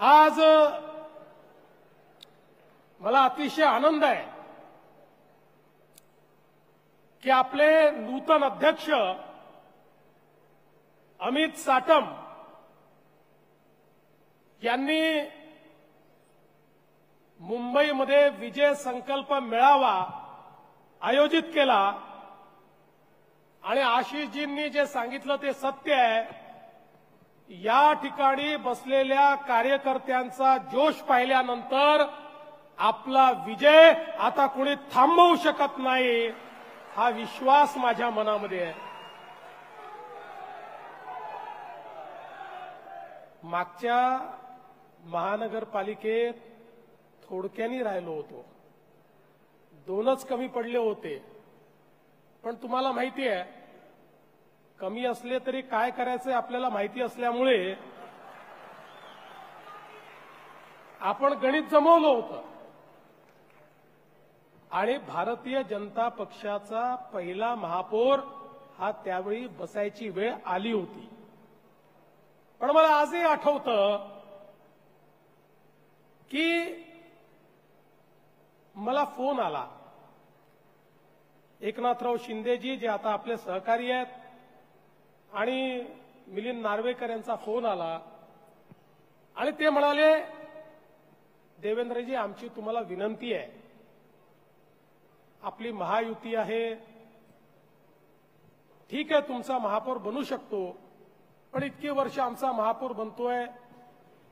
आज मला अतिशय आनंद आहे की आपले नूतन अध्यक्ष अमित साटम यांनी मुंबईमध्ये विजय संकल्प मेळावा आयोजित केला आणि आशिषजींनी जे सांगितलं ते सत्य आहे। या ठिकाणी बसलेल्या कार्यकर्त्यांचा जोश पाहिल्यानंतर आपला विजय आता कोणी थांबवू शकत नाही हा विश्वास माझ्या मनामध्ये आहे। मागच्या महानगरपालिकेत थोडक्यानी राहिलो होतो, 2च कमी पडले होते। पण तुम्हाला माहिती आहे कमी असले तरी काय करायचं आपल्याला माहिती असल्यामुळे आपण गणित जमवलं होतं आणि भारतीय जनता पक्षाचा पहिला महापौर हा त्यावेळी बसायची वेळ आली होती। पण मला आजही आठवतं की मला फोन आला, एकनाथराव शिंदेजी जे आता आपले सहकारी आहेत आणि मिलिंद नार्वेकर यांचा फोन आला आणि ते म्हणाले, देवेंद्रजी आमची तुम्हाला विनंती आहे, आपली महायुती आहे, ठीक आहे तुमचा महापौर बनू शकतो, पण इतकी वर्ष आमचा महापौर बनतोय,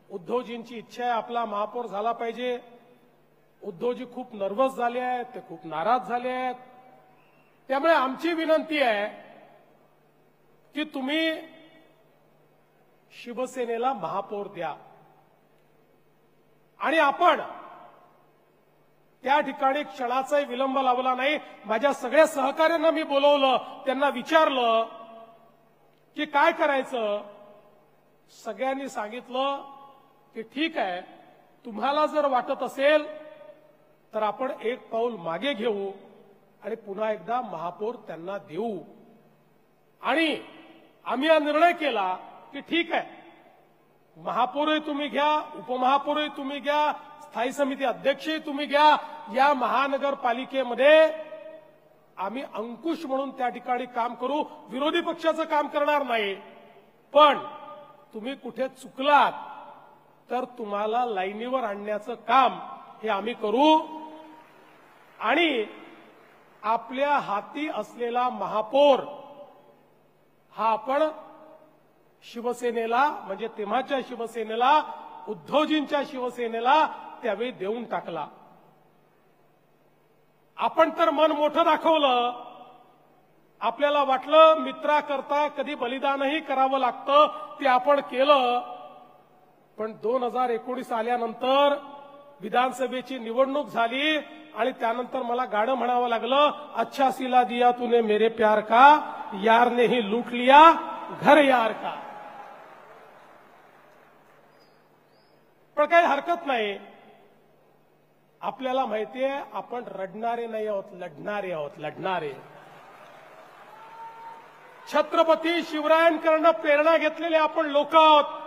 उद्धवजींची इच्छा आहे आपला महापौर झाला पाहिजे। उद्धवजी खूप नर्वस झाले आहेत, ते खूप नाराज झाले आहेत, त्यामुळे आमची विनंती आहे की तुम्ही शिवसेनेला महापौर द्या। आणि आपण त्या ठिकाणी क्षणाचाही विलंब लावला नाही। माझ्या सगळ्या सहकाऱ्यांना मी बोलवलं, त्यांना विचारलं की काय करायचं। सगळ्यांनी सांगितलं की ठीक आहे, तुम्हाला जर वाटत असेल तर आपण एक पाऊल मागे घेऊ आणि पुन्हा एकदा महापौर त्यांना देऊ। आणि आम्ही हा निर्णय केला की ठीक आहे, महापौरही तुम्ही घ्या, उपमहापौरही तुम्ही घ्या, स्थायी समिती अध्यक्षही तुम्ही घ्या। या महानगरपालिकेमध्ये आम्ही अंकुश म्हणून त्या ठिकाणी काम करू, विरोधी पक्षाचं काम करणार नाही। पण तुम्ही कुठे चुकलात तर तुम्हाला लाईनीवर आणण्याचं काम हे आम्ही करू आणि आपल्या हाती असलेला महापौर हा आपण शिवसेनेला, म्हणजे तेव्हाच्या शिवसेनेला, उद्धवजींच्या शिवसेनेला त्यावेळी देऊन टाकला। आपण तर मन मोठं दाखवलं, आपल्याला वाटलं मित्राकरता कधी बलिदानही करावं लागतं, ते आपण केलं। पण 2019 आल्यानंतर विधानसभेची निवडणूक झाली आणि त्यानंतर मला गाणं म्हणावं लागलं, अच्छा सिला दिया तूने मेरे प्यार का, यार ने ही लूट लिया घर यार का। पण काही हरकत नाही, आपल्याला माहितीये आपण रडणारे नाही आहोत, लढणारे आहोत, लढणारे। छत्रपती शिवरायांकडून प्रेरणा घेतलेले आपण लोक आहोत।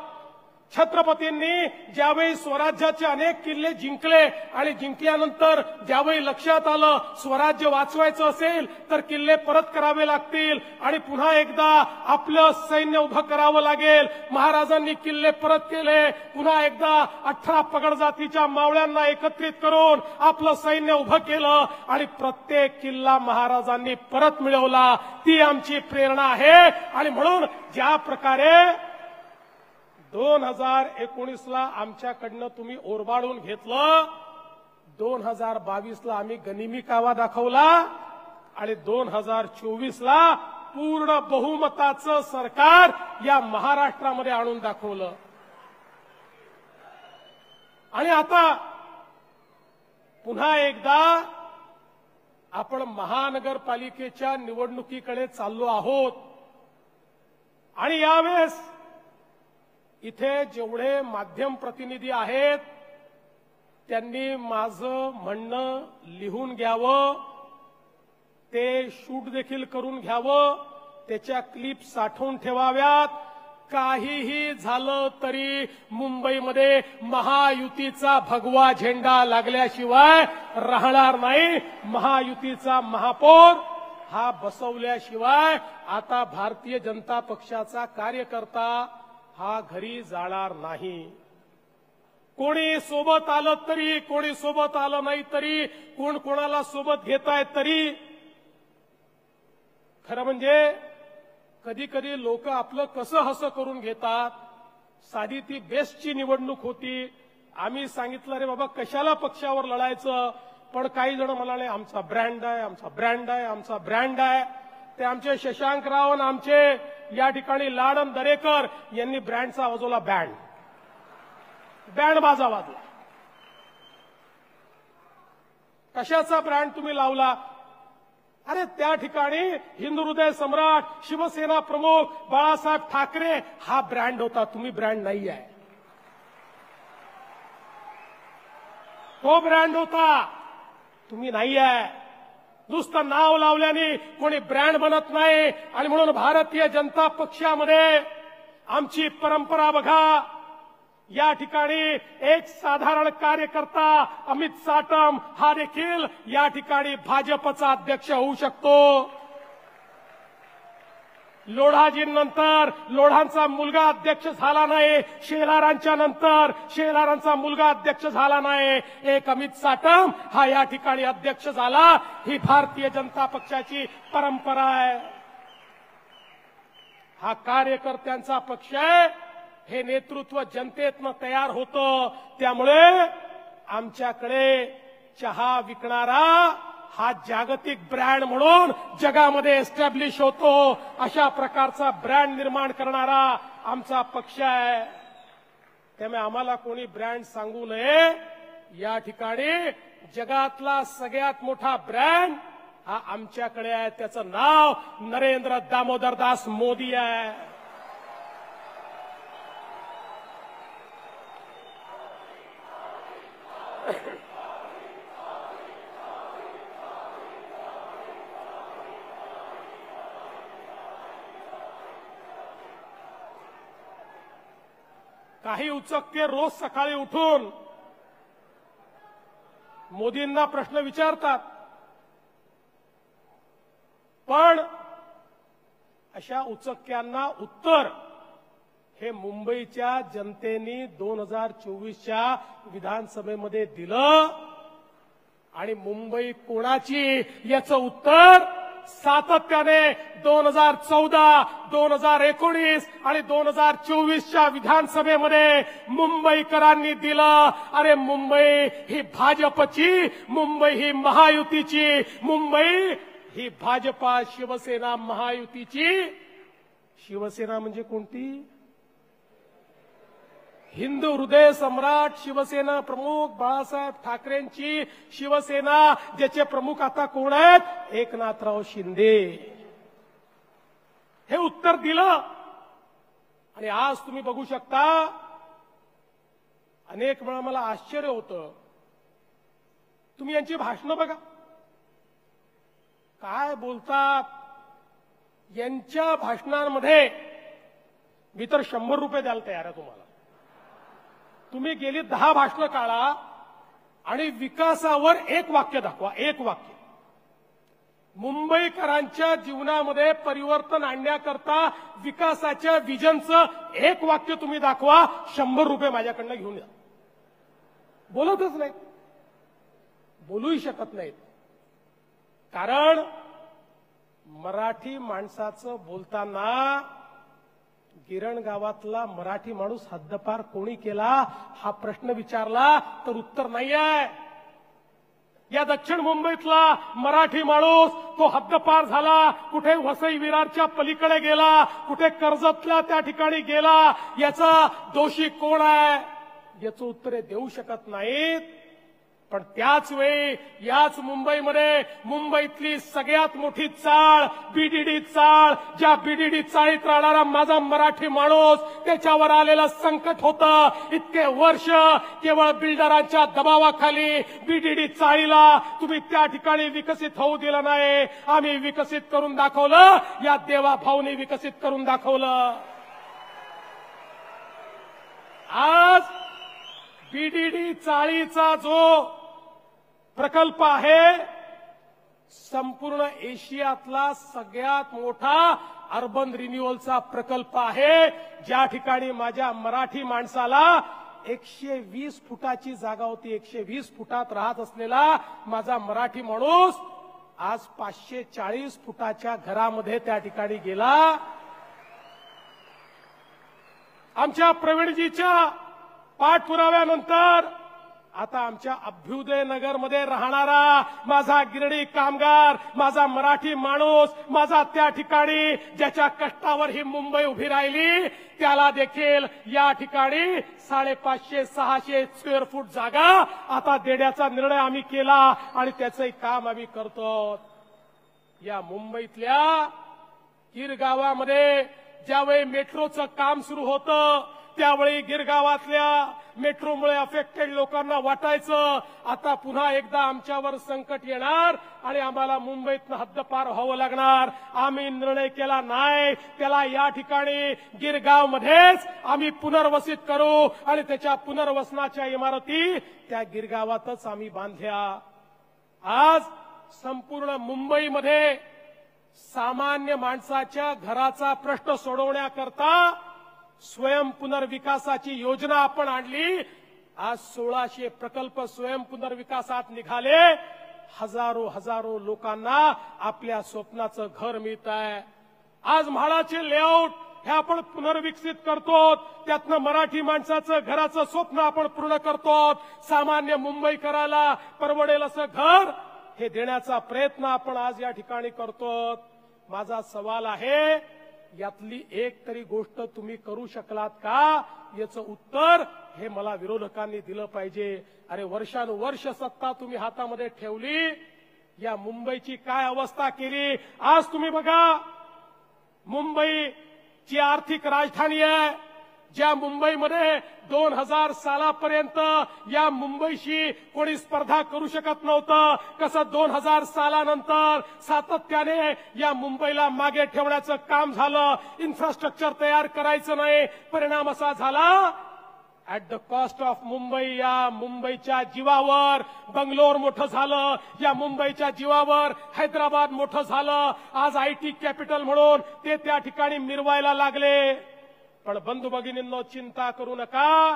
छत्रपतींनी ज्यावेळी स्वराज्याचे अनेक किल्ले जिंकले आणि जिंकल्यानंतर ज्यावेळी लक्षात आलं स्वराज्य वाचवायचं असेल तर किल्ले परत करावे लागतील आणि पुन्हा एकदा आपलं सैन्य उभं करावं लागेल। महाराजांनी किल्ले परत केले, पुन्हा एकदा 18 पगड जातीच्या मावळ्यांना एकत्रित करून आपलं सैन्य उभं केलं आणि प्रत्येक किल्ला महाराजांनी परत मिळवला। ती आमची प्रेरणा आहे आणि म्हणून ज्या प्रकारे 2019ला आमच्याकडनं तुम्ही ओरबाडून घेतलं, 2022ला आम्ही गनिमी कावा दाखवला आणि 2024ला पूर्ण बहुमताचं सरकार या महाराष्ट्रामध्ये आणून दाखवलं। आणि आता पुन्हा एकदा आपण महानगरपालिकेच्या निवडणुकीकडे चाललो आहोत आणि यावेळेस इथे जेवढे माध्यम प्रतिनिधी आहेत त्यांनी माझं म्हणणं लिहून घ्यावं, ते शूट देखील करून घ्यावं, त्याच्या क्लिप साठवून ठेवाव्यात काहीही झालं तरी मुंबईमध्ये महायुतीचा भगवा झेंडा लागल्याशिवाय राहणार नाही. महायुतीचा महापौर हा बसवल्याशिवाय आता भारतीय जनता पक्षाचा कार्यकर्ता हा घरी जाणार नाही. कोणी सोबत आलं तरी, कोणी सोबत आलं नाही तरी, कोण कोणाला सोबत घेताय तरी, खरं म्हणजे कधी कधी लोक आपलं कसं हसं करून घेतात. साधी ती बेस्टची निवडणूक होती. आम्ही सांगितलं रे बाबा कशाला पक्षावर लढायचं, पण काही जण म्हणाले आमचा ब्रँड आहे, आमचा ब्रँड आहे, आमचा ब्रँड आहे. ते आमचे शशांकराव आणि आमचे या ठिकाणी लाडन दरेकर यांनी ब्रँडचा वाजवला बँड बाजा वाजला. कशाचा ब्रँड तुम्ही लावला? अरे त्या ठिकाणी हिंदू हृदय सम्राट शिवसेना प्रमुख बाळासाहेब ठाकरे हा ब्रँड होता. तुम्ही ब्रँड नाही आहे. तो ब्रँड होता, तुम्ही नाही आहे. नुसतं नाव लावल्याने कोणी ब्रँड बनत नाही. आणि म्हणून भारतीय जनता पक्षामध्ये आमची परंपरा बघा. या ठिकाणी एक साधारण कार्यकर्ता अमित साटम हा देखील या ठिकाणी भाजपचा अध्यक्ष होऊ शकतो. लोढाजींनंतर लोढांचा मुलगा अध्यक्ष झाला नाही, शेलारांच्या नंतर शेलारांचा मुलगा अध्यक्ष झाला नाही, एक अमित साटम हा या ठिकाणी अध्यक्ष झाला. ही भारतीय जनता पक्षाची परंपरा आहे. हा कार्यकर्त्यांचा पक्ष आहे. हे नेतृत्व जनतेतनं तयार होतं. त्यामुळे आमच्याकडे चहा विकणारा हा जागतिक ब्रँड म्हणून जगामध्ये एस्टॅब्लिश होतो. अशा प्रकारचा ब्रँड निर्माण करणारा आमचा पक्ष आहे. त्यामुळे आम्हाला कोणी ब्रँड सांगू नये. या ठिकाणी जगातला सगळ्यात मोठा ब्रँड हा आमच्याकडे आहे. त्याचं नाव नरेंद्र दामोदर दास मोदी आहे. काही उचकते रोज सकाळी उठून मोदींना प्रश्न विचारतात, पण अशा उचक्यांना उत्तर हे मुंबईच्या जनतेने 2024च्या विधानसभेमध्ये दिलं. आणि मुंबई कोणाची याचं उत्तर सातत्याने 2014, 2019 आणि 2024च्या विधानसभेमध्ये मुंबईकरांनी दिलं. अरे मुंबई ही भाजपची, मुंबई ही महायुतीची, मुंबई ही भाजपा शिवसेना महायुतीची. शिवसेना म्हणजे कोणती? हिंदू हृदय सम्राट शिवसेना प्रमुख बाळासाहेब ठाकरेंची शिवसेना, ज्याचे प्रमुख आता कोण आहेत? एकनाथराव शिंदे. हे उत्तर दिलं. आणि आज तुम्ही बघू शकता, अनेक वेळा मला आश्चर्य होतं. तुम्ही यांची भाषणं बघा, काय बोलतात. यांच्या भाषणांमध्ये मी तर 100 रुपये द्यायला तयार आहे तुम्हाला. तुम्ही गेली 10 भाषणं काढा आणि विकासावर एक वाक्य दाखवा. एक वाक्य. मुंबईकरांच्या जीवनामध्ये परिवर्तन आणण्याकरता विकासाच्या विजनचं एक वाक्य तुम्ही दाखवा. 100 रुपये माझ्याकडनं घेऊन या. बोलतच नाहीत, बोलूही शकत नाहीत. कारण मराठी माणसाचं बोलताना गिरण गावातला मराठी माणूस हद्दपार कोणी केला हा प्रश्न विचारला तर उत्तर नाही आहे. या दक्षिण मुंबईतला मराठी माणूस तो हद्दपार झाला, कुठे वसई विरारच्या पलीकडे गेला, कुठे कर्जतल्या त्या ठिकाणी गेला. याचा दोषी कोण आहे याचं उत्तर देऊ शकत नाहीत. पण त्याच वेळी याच मुंबईमध्ये मुंबईतली सगळ्यात मोठी चाळ बीडीडी चाळ, ज्या बीडीडी चाळीत राहणारा माझा मराठी माणूस, त्याच्यावर आलेलं संकट होतं. इतके वर्ष केवळ बिल्डरांच्या दबावाखाली बीडीडी चाळीला तुम्ही त्या ठिकाणी विकसित होऊ दिलं नाही. आम्ही विकसित करून दाखवलं. या देवा भाऊनी विकसित करून दाखवलं. आज बीडीडी चाळीचा जो प्रकल्प आहे संपूर्ण एशियातला सगळ्यात मोठा अर्बन रिन्युअलचा प्रकल्प आहे, ज्या ठिकाणी माझ्या मराठी माणसाला 120 फुटाची जागा होती, 120 फुटात राहत असलेला माझा मराठी माणूस आज 540 फुटाच्या घरामध्ये त्या ठिकाणी गेला. आमच्या प्रवीणजीच्या पाठपुराव्यानंतर आता आमच्या अभ्युदय नगरमध्ये राहणारा माझा गिरणी कामगार, माझा मराठी माणूस, माझा त्या ठिकाणी ज्याच्या कष्टावर ही मुंबई उभी राहिली, त्याला देखील या ठिकाणी 550-600 स्क्वेअर फूट जागा आता देण्याचा निर्णय आम्ही केला आणि त्याचंही काम आम्ही करतो. या मुंबईतल्या गिरगावामध्ये ज्यावेळी मेट्रोचं काम सुरू होतं त्यावेळी गिरगावातल्या मेट्रोमुळे अफेक्टेड लोकांना वाटायचं आता पुन्हा एकदा आमच्यावर संकट येणार आणि आम्हाला मुंबईतनं हद्दपार व्हावं लागणार. आम्ही निर्णय केला नाही, त्याला या ठिकाणी गिरगावमध्येच आम्ही पुनर्वसित करू आणि त्याच्या पुनर्वसनाच्या इमारती त्या गिरगावातच आम्ही बांधल्या. आज संपूर्ण मुंबईमध्ये सामान्य माणसाच्या घराचा प्रश्न सोडवण्याकरता स्वयं पुनर्विकासाची योजना आपण आणली. आज 1600 प्रकल्प स्वयं पुनर्विकासात निघाले. हजारो लोकांना आपल्या स्वप्नाचं घर मिळत आहे. आज म्हाडाचे लेआउट हे आपण पुनर्विकसित करतो, त्यातनं मराठी माणसाचं घराचं स्वप्न आपण पूर्ण करतो. सामान्य मुंबईकराला परवडेल असं घर हे देण्याचा प्रयत्न आपण आज या ठिकाणी करतो. माझा सवाल आहे, यातली एक तरी गोष्ट तुम्ही करू शकलात का? याचं उत्तर हे मला विरोधकांनी दिलं पाहिजे. अरे वर्षानुवर्ष सत्ता तुम्ही हातामध्ये ठेवली, या मुंबईची काय अवस्था केली. आज तुम्ही बघा, मुंबईची आर्थिक राजधानी आहे. ज्या मुंबईमध्ये 2000 सालापर्यंत या मुंबईशी कोणी स्पर्धा करू शकत नव्हतं, कसं 2000 सालानंतर सातत्याने या मुंबईला मागे ठेवण्याचं काम झालं. इन्फ्रास्ट्रक्चर तयार करायचं नाही, परिणाम असा झाला at the cost of Mumbai. या मुंबईच्या जीवावर बंगलोर मोठं झालं, या मुंबईच्या जीवावर हैदराबाद मोठं झालं. आज आयटी कॅपिटल म्हणून ते त्या ठिकाणी मिरवायला लागले. पण बंधू भगिनींनो, चिंता करू नका.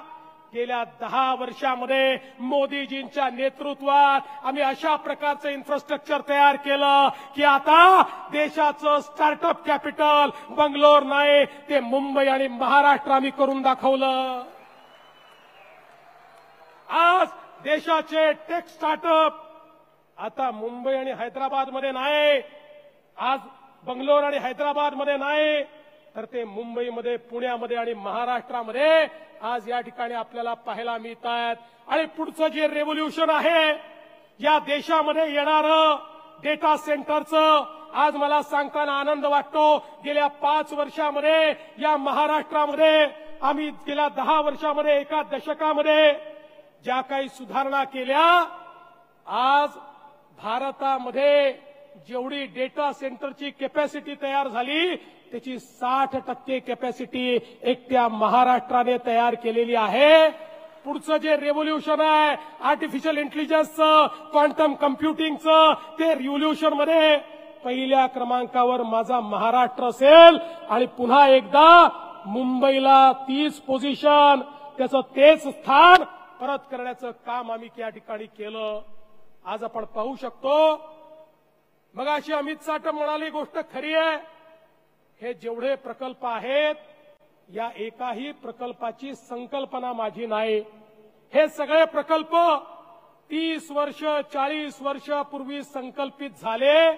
गेल्या 10 वर्षामध्ये मोदीजींच्या नेतृत्वात आम्ही अशा प्रकारचं इन्फ्रास्ट्रक्चर तयार केलं की आता देशाचं स्टार्टअप कॅपिटल बंगलोर नाही, ते मुंबई आणि महाराष्ट्र आम्ही करून दाखवलं. आज देशाचे टेक स्टार्टअप आता मुंबई आणि हैदराबादमध्ये नाही, आज बंगलोर आणि हैदराबादमध्ये नाही, तर ते मुंबईमध्ये, पुण्यामध्ये आणि महाराष्ट्रामध्ये आज या ठिकाणी आपल्याला पाहायला मिळत आहेत. आणि पुढचं जे रेव्होल्युशन आहे या देशामध्ये येणारं डेटा सेंटरचं, आज मला सांगताना आनंद वाटतो. गेल्या 5 वर्षामध्ये या महाराष्ट्रामध्ये आम्ही गेल्या 10 वर्षामध्ये, एका दशकामध्ये ज्या काही सुधारणा केल्या, आज भारतामध्ये जेवढी डेटा सेंटरची कॅपॅसिटी तयार झाली त्याची 60% कॅपॅसिटी एकट्या महाराष्ट्राने तयार केलेली आहे. पुढचं जे रेव्होल्युशन आहे आर्टिफिशियल इंटेलिजन्सचं, क्वांटम कम्प्युटिंगचं, ते रिव्होल्युशन मध्ये पहिल्या क्रमांकावर माझा महाराष्ट्र असेल. आणि पुन्हा एकदा मुंबईला 30 पोझिशन, त्याचं तेच स्थान परत करण्याचं काम आम्ही या ठिकाणी केलं. आज आपण पाहू शकतो, मगाशी अमित साटम म्हणाली गोष्ट खरी आहे. हे जेवढे प्रकल्प आहेत, या एकाही प्रकल्पाची संकल्पना माझी नाही. हे सगळे प्रकल्प 30 वर्ष 40 वर्षापूर्वी संकल्पित झाले,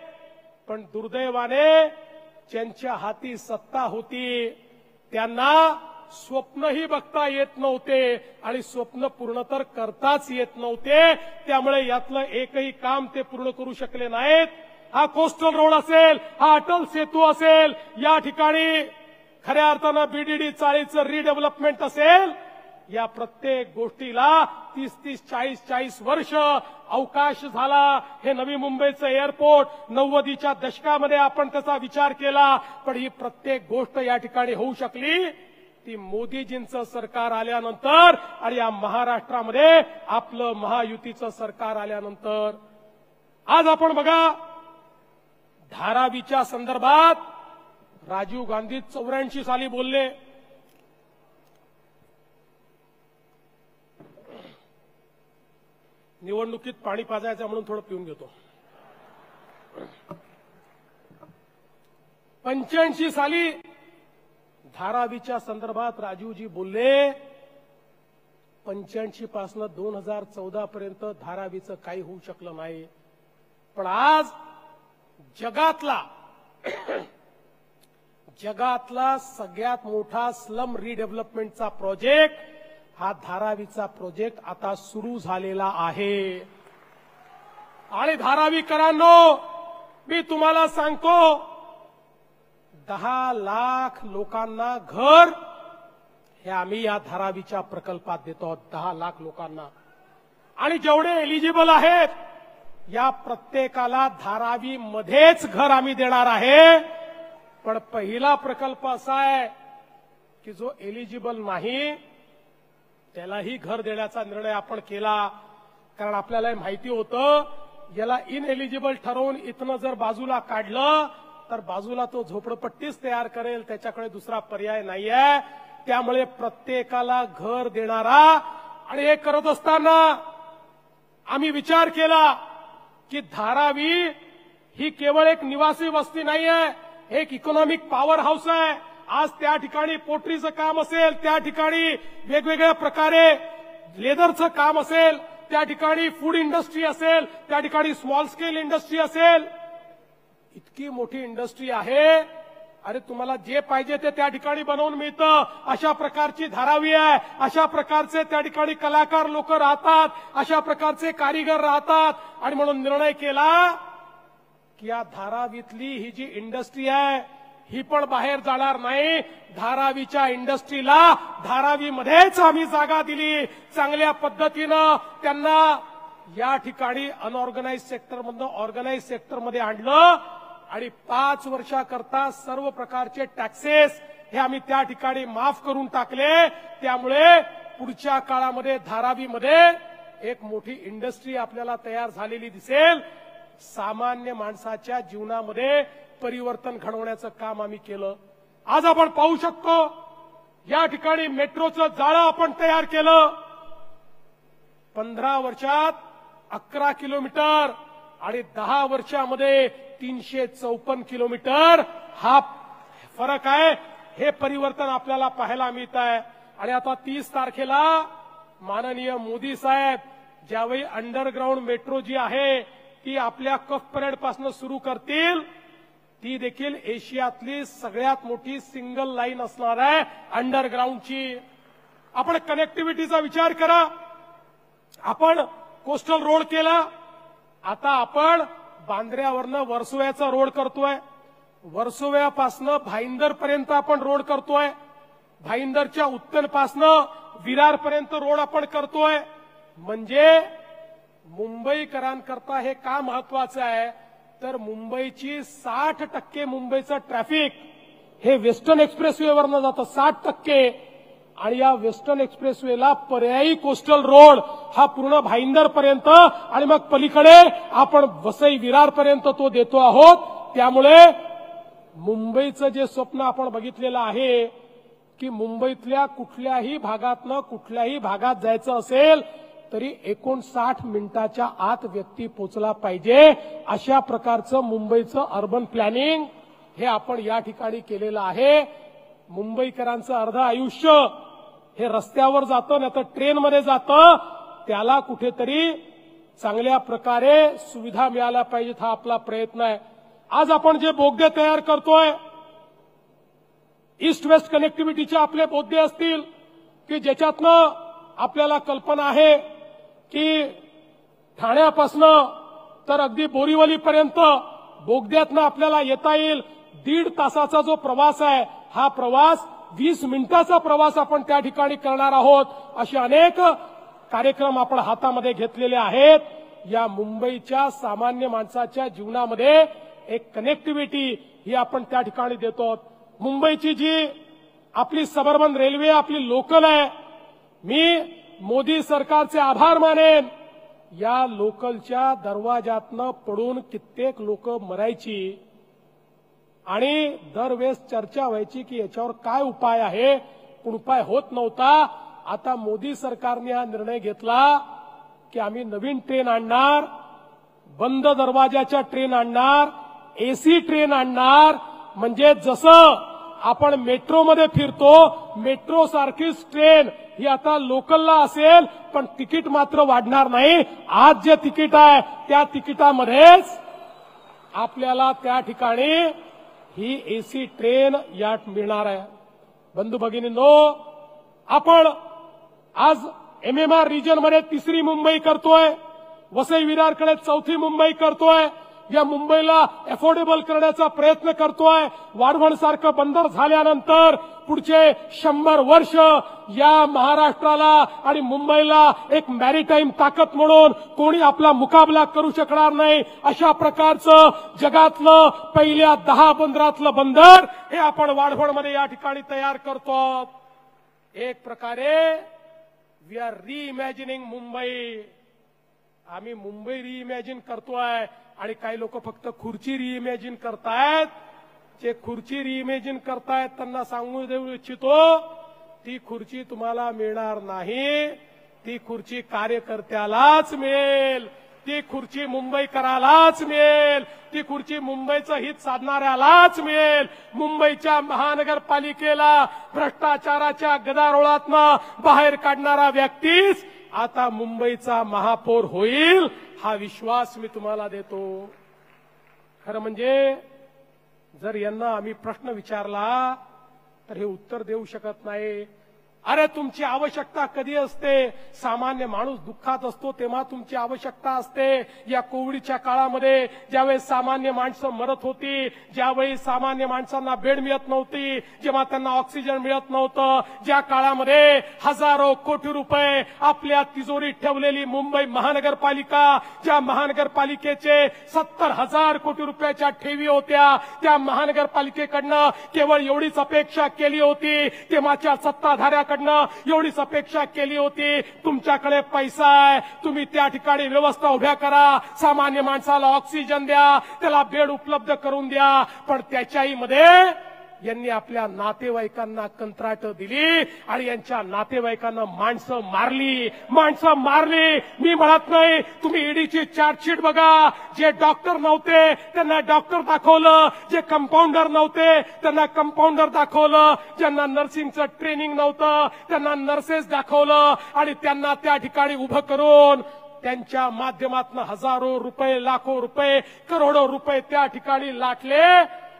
पण दुर्दैवाने ज्यांच्या हाती सत्ता होती त्यांना स्वप्नही बघता येत नव्हते आणि स्वप्न पूर्ण तर करताच येत नव्हते. त्यामुळे यातलं एकही काम ते पूर्ण करू शकले नाहीत. हा कोस्टल रोड असेल, हा अटल सेतू असेल, या ठिकाणी खऱ्या अर्थानं बीडीडी चाळीचं रिडेव्हलपमेंट असेल, या प्रत्येक गोष्टीला 30-30, 40-40 वर्ष अवकाश झाला. हे नवी मुंबईचं एअरपोर्ट 90च्या दशकामध्ये आपण त्याचा विचार केला, पण ही प्रत्येक गोष्ट या ठिकाणी होऊ शकली ती मोदीजींचं सरकार आल्यानंतर आणि या महाराष्ट्रामध्ये आपलं महायुतीचं सरकार आल्यानंतर. आज आपण बघा, धारावीच्या संदर्भात राजीव गांधी 84 साली बोलले. निवडणुकीत पाणी पाजायचं म्हणून थोडं पिऊन घेतो. 85 साली धारावीच्या संदर्भात राजीवजी बोलले. 85 पासून 2014 पर्यंत धारावीचं काही होऊ शकलं नाही. पण आज जगातला सगळ्यात मोठा स्लम रिडेव्हलपमेंटचा प्रोजेक्ट हा धारावीचा प्रोजेक्ट आता सुरू झालेला आहे. आणि धारावीकरांनो, मी तुम्हाला सांगतो, 10 लाख लोकांना घर हे आम्ही या धारावीच्या प्रकल्पात देतो आहोत. 10 लाख लोकांना. आणि जेवढे एलिजिबल आहेत या प्रत्येकाला धारावी मध्येच घर आम्ही देणार आहे. पण पहिला प्रकल्प असा आहे की जो एलिजिबल नाही त्यालाही घर देण्याचा निर्णय आपण केला. कारण आपल्याला माहिती होतं याला इनएलिजिबल ठरवून इथनं जर बाजूला काढलं तर बाजूला तो झोपडपट्टीच तयार करेल, त्याच्याकडे दुसरा पर्याय नाहीये. त्यामुळे प्रत्येकाला घर देणारा. आणि हे करत असताना आम्ही विचार केला की धारावी ही केवळ एक निवासी वस्ती नाहीये, एक इकॉनॉमिक पॉवर हाऊस आहे. आज त्या ठिकाणी पोट्रीचं काम असेल, त्या ठिकाणी वेगवेगळ्या प्रकारे लेदरचं काम असेल, त्या ठिकाणी फूड इंडस्ट्री असेल, त्या ठिकाणी स्मॉल स्केल इंडस्ट्री असेल. इतकी मोठी इंडस्ट्री आहे. अरे तुम्हाला जे पाहिजे ते त्या ठिकाणी बनवून मिळतं. अशा प्रकारची धारावी आहे. अशा प्रकारचे त्या ठिकाणी कलाकार लोक राहतात, अशा प्रकारचे कारीगर राहतात. आणि म्हणून निर्णय केला की या धारावीतली ही जी इंडस्ट्री आहे ही पण बाहेर जाणार नाही. धारावीच्या इंडस्ट्रीला धारावीमध्येच आम्ही जागा दिली. चांगल्या पद्धतीनं त्यांना या ठिकाणी अनऑर्गनाइज सेक्टरमधनं ऑर्गनाइज सेक्टरमध्ये आणलं. आणि 5 वर्षाकरता सर्व प्रकारचे टॅक्सेस हे आम्ही त्या ठिकाणी माफ करून टाकले. त्यामुळे पुढच्या काळामध्ये धारावीमध्ये एक मोठी इंडस्ट्री आपल्याला तयार झालेली दिसेल. सामान्य माणसाच्या जीवनामध्ये परिवर्तन घडवण्याचं काम आम्ही केलं. आज आपण पाहू शकतो या ठिकाणी मेट्रोचं जाळं आपण तयार केलं. 15 वर्षात 11 किलोमीटर आणि 10 वर्षामध्ये 354 किलोमीटर हा फरक आहे. हे परिवर्तन आपल्याला पाहायला मिळत आहे. आणि आता 30 तारखेला माननीय मोदी साहेब ज्यावेळी अंडरग्राऊंड मेट्रो जी आहे ती आपल्या कफ परेड पासून सुरू करतील, ती देखील एशियातली सगळ्यात मोठी सिंगल लाईन असणार आहे अंडरग्राऊंडची. आपण कनेक्टिव्हिटीचा विचार करा. आपण कोस्टल रोड केला, आता आपण बांद्र्यावरनं वर्सोव्याचा रोड करतोय. वर्सोव्यापासनं भाईंदरपर्यंत आपण रोड करतोय. भाईंदरच्या उत्तरपासनं विरारपर्यंत रोड आपण करतोय. म्हणजे मुंबईकरांकरता हे का महत्वाचं आहे तर मुंबईची 60% मुंबईचं ट्रॅफिक हे वेस्टर्न एक्सप्रेसवेवरनं जातं. 60%. आणि या वेस्टर्न एक्सप्रेसवेला पर्यायी कोस्टल रोड हा पूर्ण भाईंदरपर्यंत आणि मग पलीकडे आपण वसई विरारपर्यंत तो देतो आहोत. त्यामुळे मुंबईचं जे स्वप्न आपण बघितलेलं आहे की मुंबईतल्या कुठल्याही भागातनं कुठल्याही भागात जायचं असेल तरी 59 मिनिटाच्या आत व्यक्ती पोहोचला पाहिजे. अशा प्रकारचं मुंबईचं अर्बन प्लॅनिंग हे आपण या ठिकाणी केलेलं आहे. मुंबईकरांचं अर्ध आयुष्य हे रस्त्यावर जातं नाही तर ट्रेनमध्ये जातं. त्याला कुठेतरी चांगल्या प्रकारे सुविधा मिळाल्या पाहिजेत हा आपला प्रयत्न आहे. आज आपण जे बोगदे तयार करतोय, ईस्ट वेस्ट कनेक्टिव्हिटीचे आपले बोगदे असतील की ज्याच्यातनं आपल्याला कल्पना आहे की ठाण्यापासनं तर अगदी बोरीवलीपर्यंत बोगद्यातनं आपल्याला येता येईल. 1.5 तासाचा जो प्रवास आहे हा प्रवास 20 मिनिटाचा प्रवास आपण त्या ठिकाणी करणार आहोत. असे अनेक कार्यक्रम आपण हातामध्ये घेतलेले आहेत. या मुंबईच्या सामान्य माणसाच्या जीवनामध्ये एक कनेक्टिव्हिटी ही आपण त्या ठिकाणी देतो. मुंबईची जी आपली सबर्बन रेल्वे, आपली लोकल आहे. मी मोदी सरकारचे आभार मानेन. या लोकलच्या दरवाजातनं पडून कित्येक लोक मरायची आणि दरवेळेस चर्चा व्हायची की याच्यावर काय उपाय आहे, पण उपाय होत नव्हता. आता मोदी सरकारने हा निर्णय घेतला की आम्ही नवीन ट्रेन आणणार, बंद दरवाजाच्या ट्रेन आणणार, एसी ट्रेन आणणार. म्हणजे जसं आपण मेट्रोमध्ये फिरतो, मेट्रो सारखीच ट्रेन ही आता लोकलला असेल, पण तिकीट मात्र वाढणार नाही. आज जे तिकीट आहे त्या तिकिटामध्येच आपल्याला त्या ठिकाणी ही एसी ट्रेन या मिळणार आहे. बंधू भगिनींनो, आपण आज एमएमआर रिजनमध्ये 3री मुंबई करतोय, वसई विरारकडे 4थी मुंबई करतोय. या मुंबईला अफोर्डेबल करण्याचा प्रयत्न करतोय. वाढवणसारखं बंदर झाल्यानंतर पुढचे 100 वर्ष या महाराष्ट्राला आणि मुंबईला एक मॅरीटाईम ताकद म्हणून कोणी आपला मुकाबला करू शकणार नाही. अशा प्रकारचं जगातलं पहिल्या 10 बंदरातलं बंदर हे आपण वाढवणमध्ये या ठिकाणी तयार करतो. एक प्रकारे वी आर रिइमॅजिनिंग मुंबई. आम्ही मुंबई रिइमॅजिन करतोय आणि काही लोक फक्त खुर्ची रिइमॅजिन करतायत. जे खुर्ची रिइमॅजिन करतायत त्यांना सांगू देऊ इच्छितो, ती खुर्ची तुम्हाला मिळणार नाही. ती खुर्ची कार्यकर्त्यालाच मिळेल, ती खुर्ची मुंबईकरालाच मिळेल, ती खुर्ची मुंबईचं हित साधणाऱ्यालाच मिळेल. मुंबईच्या महानगरपालिकेला भ्रष्टाचाराच्या गदारोळातनं बाहेर काढणारा व्यक्तीच आता मुंबईचा महापौर होईल, हा विश्वास मी तुम्हाला देतो. खरं म्हणजे जर यांना आम्ही प्रश्न विचारला तर हे उत्तर देऊ शकत नाही. अरे तुमची आवश्यकता कधी असते? सामान्य माणूस दुःखात असतो तेव्हा तुमची आवश्यकता असते. या कोविडच्या काळामध्ये ज्यावेळेस सामान्य माणसं मरत होती, ज्यावेळी सामान्य माणसांना बेड मिळत नव्हती, जेव्हा त्यांना ऑक्सिजन मिळत नव्हतं, ज्या काळामध्ये हजारो कोटी रुपये आपल्या तिजोरीत ठेवलेली मुंबई महानगरपालिका, ज्या महानगरपालिकेचे 70,000 कोटी रुपयाच्या ठेवी होत्या, त्या महानगरपालिकेकडनं केवळ एवढीच अपेक्षा केली होती, तेव्हाच्या सत्ताधाऱ्या एवढीच अपेक्षा केली होती, तुमच्याकडे पैसा आहे, तुम्ही त्या ठिकाणी व्यवस्था उभ्या करा, सामान्य माणसाला ऑक्सिजन द्या, त्याला बेड उपलब्ध करून द्या. पण त्याच्याही मध्ये यांनी आपल्या नातेवाईकांना कंत्राट दिली आणि यांच्या नातेवाईकांना माणसं मारली. मी म्हणत नाही, तुम्ही ईडीची चार्जशीट बघा. जे डॉक्टर नव्हते त्यांना डॉक्टर दाखवलं, जे कंपाऊंडर नव्हते त्यांना कंपाऊंडर दाखवलं, ज्यांना नर्सिंगचं ट्रेनिंग नव्हतं त्यांना नर्सेस दाखवलं आणि त्यांना त्या ठिकाणी उभं करून त्यांच्या माध्यमातून हजारो रुपये, लाखो रुपये, करोडो रुपये त्या ठिकाणी लाटले.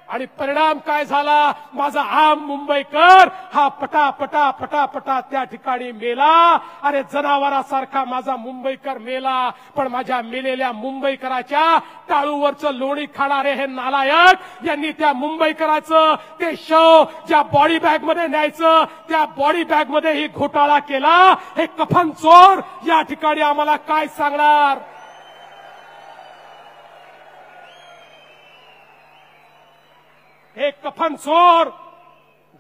आणि परिणाम काय झाला? माझा आम मुंबईकर हा पटा त्या ठिकाणी मेला. अरे जनावरासारखा माझा मुंबईकर मेला, पण माझ्या मेलेल्या मुंबईकराच्या टाळूवरचं लोणी खाणारे हे नालायक यांनी त्या मुंबईकराचं ते शव ज्या बॉडी बॅग मध्ये न्यायचं, त्या बॉडी बॅग मध्ये ही घोटाळा केला. हे कफन चोर या ठिकाणी आम्हाला काय सांगणार? हे कफन चोर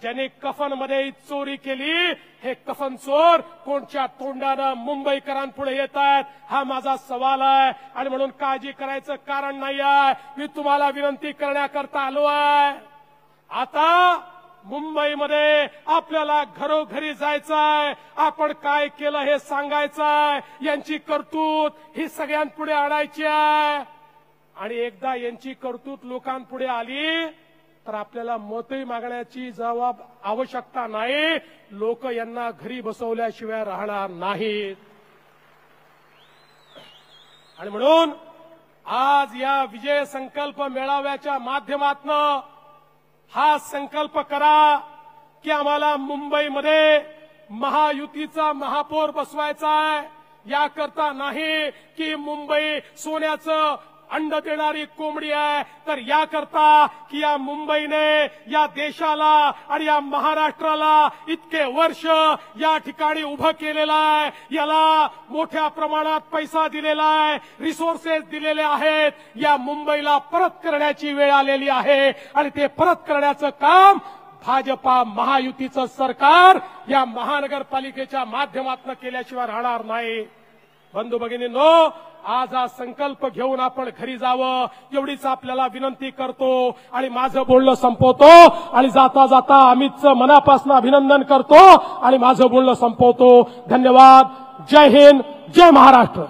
ज्याने कफनमध्ये चोरी केली, हे कफन चोर कोणच्या तोंडानं मुंबईकरांपुढे येत आहेत, हा माझा सवाल आहे. आणि म्हणून काळजी करायचं कारण नाही आहे. मी तुम्हाला विनंती करण्याकरता आलो आहे. आता मुंबईमध्ये आपल्याला घरोघरी जायचंय, आपण काय केलं हे सांगायचंय, यांची करतूत ही सगळ्यांपुढे आणायची आहे. आणि एकदा यांची करतूत लोकांपुढे आली तर आपल्याला मतही मागण्याची आवश्यकता नाही. लोक यांना घरी बसवल्याशिवाय राहणार नाहीत. आणि म्हणून आज या विजय संकल्प मेळाव्याच्या माध्यमातून हा संकल्प करा की आम्हाला मुंबईमध्ये महायुतीचा महापौर बसवायचा आहे. याकरता नाही की मुंबई सोन्याचं अंड देणारी कोंबडी आहे, तर याकरता की या मुंबईने या देशाला आणि या महाराष्ट्राला इतके वर्ष या ठिकाणी उभं केलेलं आहे. याला मोठ्या प्रमाणात पैसा दिलेला आहे, रिसोर्सेस दिलेले आहेत. या मुंबईला परत करण्याची वेळ आलेली आहे आणि ते परत करण्याचं काम भाजपा महायुतीचं सरकार या महानगरपालिकेच्या माध्यमातून केल्याशिवाय राहणार नाही। बंधू भगिनींनो, आज हा संकल्प घेऊन आपण घरी जावं एवढीच आपल्याला विनंती करतो आणि माझं बोलणं संपवतो आणि जाता जाता अमितचं मनापासून अभिनंदन करतो आणि माझं बोलणं संपवतो। धन्यवाद। जय हिंद, जय महाराष्ट्र।